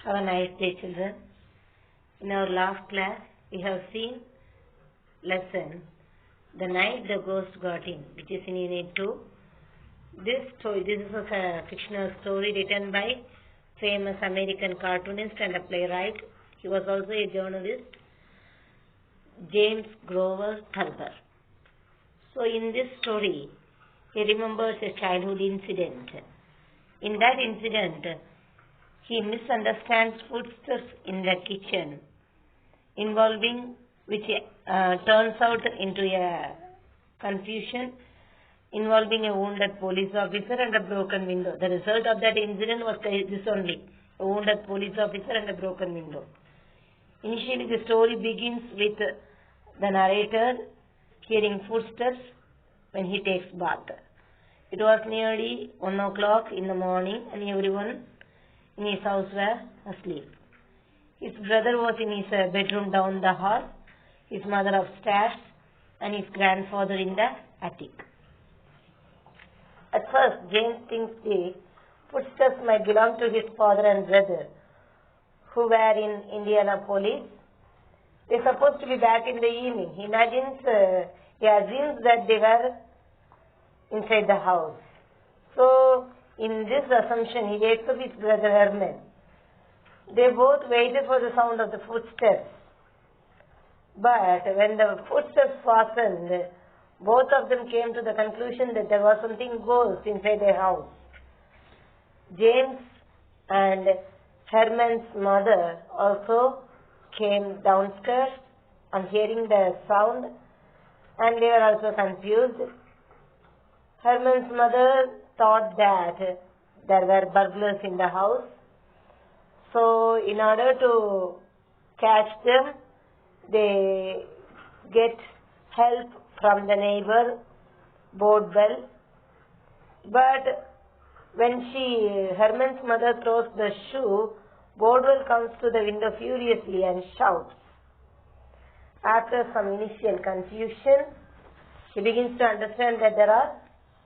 Have a nice day, children. In our last class, we have seen lesson The Night the Ghost Got In, which is in Unit 2. This is a fictional story written by famous American cartoonist and a playwright. He was also a journalist, James Grover Thurber. So in this story, he remembers a childhood incident. In that incident, he misunderstands footsteps in the kitchen, which turns out into a confusion involving a wounded police officer and a broken window. The result of that incident was this only, a wounded police officer and a broken window. Initially, the story begins with the narrator hearing footsteps when he takes bath. It was nearly 1 o'clock in the morning and everyone in his house were asleep. His brother was in his bedroom down the hall, his mother upstairs, and his grandfather in the attic. At first, James thinks the footsteps might belong to his father and brother, who were in Indianapolis. They're supposed to be back in the evening. He assumes that they were inside the house. So, in this assumption, he wakes up his brother Herman. They both waited for the sound of the footsteps. But when the footsteps fastened, both of them came to the conclusion that there was something ghost inside their house. James and Herman's mother also came downstairs on hearing the sound, and they were also confused. Herman's mother thought that there were burglars in the house. So, in order to catch them, they get help from the neighbor, Bodwell. But when Herman's mother throws the shoe, Bodwell comes to the window furiously and shouts. After some initial confusion, he begins to understand that there are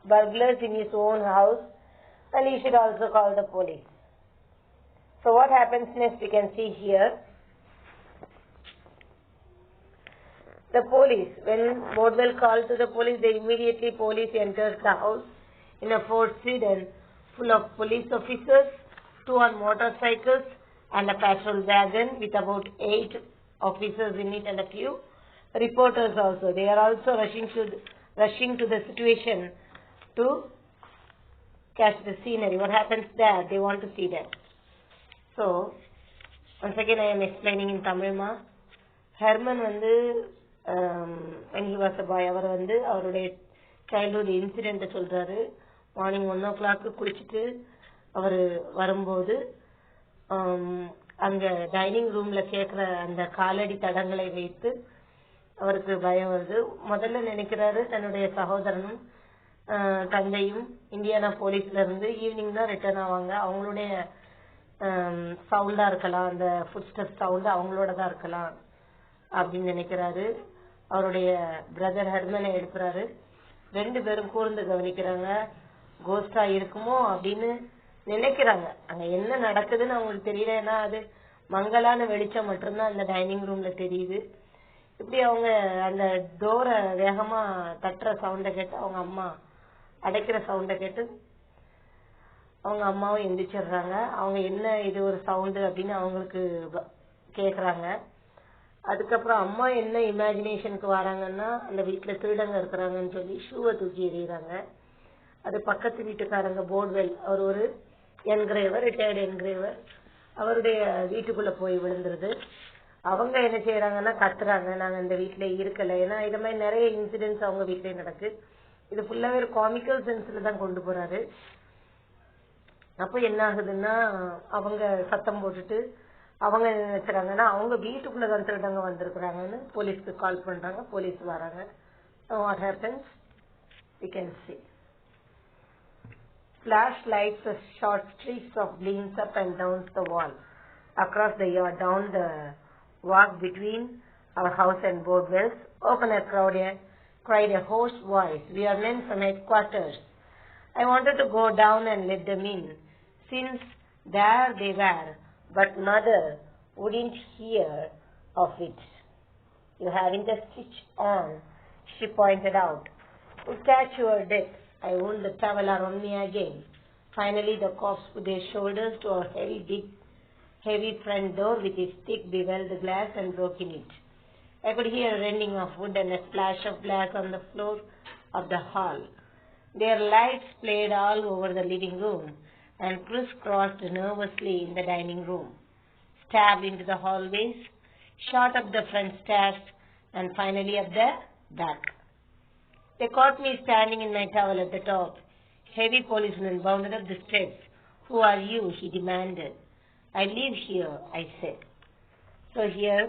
burglars in his own house and he should also call the police. So what happens next we can see here. The police, when Bodwell called to the police, police enters the house in a Ford sedan full of police officers, 2 on motorcycles and a patrol wagon with about 8 officers in it and a few reporters also. They are also rushing to the situation to catch the scenery. What happens there? They want to see that. So, once again I am explaining in Tamil ma. Herman when he was a boy, அவருடைய childhood incident சொல்றாரு. Morning 1 o'clock குளிச்சுட்டு அவர் வரும்போது அங்க dining ரூம்ல கேட்கிற அந்த காலடி தடங்களை வைத்து அவருக்கு பயம் வருது. முதல்ல நினைக்கிறாரு தன்னுடைய சகோதரனும் தந்தையும் இந்தியானா போலீஸ்ல இருந்து ஈவினிங் தான் ரிட்டர்ன் ஆவாங்க, அவங்களுடைய சவுண்டா இருக்கலாம், அந்த ஃபுட்ஸ்டெப் சவுண்ட் அவங்களோட தான் இருக்கலாம் அப்படின்னு நினைக்கிறாரு. அவருடைய பிரதர் ஹெர்மனை எழுப்புறாரு. 2 பேரும் கூர்ந்து கவனிக்கிறாங்க. கோஸ்டா இருக்குமோ அப்படின்னு நினைக்கிறாங்க. அங்க என்ன நடக்குதுன்னு அவங்களுக்கு தெரியல, ஏன்னா அது மங்கலான வெளிச்சம் மட்டும்தான் அந்த டைனிங் ரூம்ல தெரியுது. இப்படி அவங்க அந்த டோரை வேகமா தட்டுற சவுண்ட கேட்டு அவங்க அம்மா அடைக்கிற சவுண்ட கேட்டு அவங்க அம்மாவும் எந்திரிச்சிடுறாங்க. அவங்க என்ன இது ஒரு சவுண்டு அப்படின்னு அவங்களுக்கு கேக்குறாங்க. அதுக்கப்புறம் அம்மா என்ன இமேஜினேஷனுக்கு வராங்கன்னா, அந்த வீட்டுல திருடங்க இருக்கிறாங்கன்னு சொல்லி ஷூவை தூக்கி எறிகிறாங்க. அது பக்கத்து வீட்டுக்காரங்க போர்ட்வெல், அவர் ஒரு என்கிரேவர், ரிட்டையர்டு என்கிரேவர், அவருடைய வீட்டுக்குள்ள போய் விழுந்துருது. அவங்க என்ன செய்யறாங்கன்னா கத்துறாங்க, நாங்க இந்த வீட்டுல இருக்கல. ஏன்னா இது மாதிரி நிறைய இன்சிடென்ட்ஸ் அவங்க வீட்லயே நடக்கு. இது ஃபுல்லாவே ஒரு காமிக்கல் சென்ஸ்ல தான் கொண்டு போறாரு. அப்ப என்ன ஆகுதுன்னா, அவங்க சத்தம் போட்டுட்டு அவங்க நினைச்சாங்கன்னா அவங்க வீட்டுக்குள்ளதான் திருடங்க வந்திருக்கிறாங்கன்னு போலீஸ்க்கு கால் பண்றாங்க. போலீஸ் வராங்க. What happens? We can see. Flashlights, short streaks of gleams up and down the wall, across the yard, down the walk between our house and Bodwell's. Open a crowd, cried a hoarse voice. We are men from headquarters. I wanted to go down and let them in, since there they were, But mother wouldn't hear of it. You haven't a stitch on, she pointed out. Would catch your death. I wound the towel around me again. Finally, the cops put their shoulders to our heavy front door with its thick beveled glass and broke in it. I could hear a rending of wood and a splash of glass on the floor of the hall. Their lights played all over the living room and crisscrossed nervously in the dining room, stabbed into the hallways, shot up the front stairs, and finally up the back. They caught me standing in my towel at the top. Heavy policeman bounded up the steps. Who are you? He demanded. I live here, I said. So here,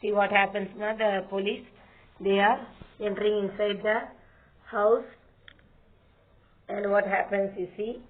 see what happens now, the police, they are entering inside the house, and what happens, you see,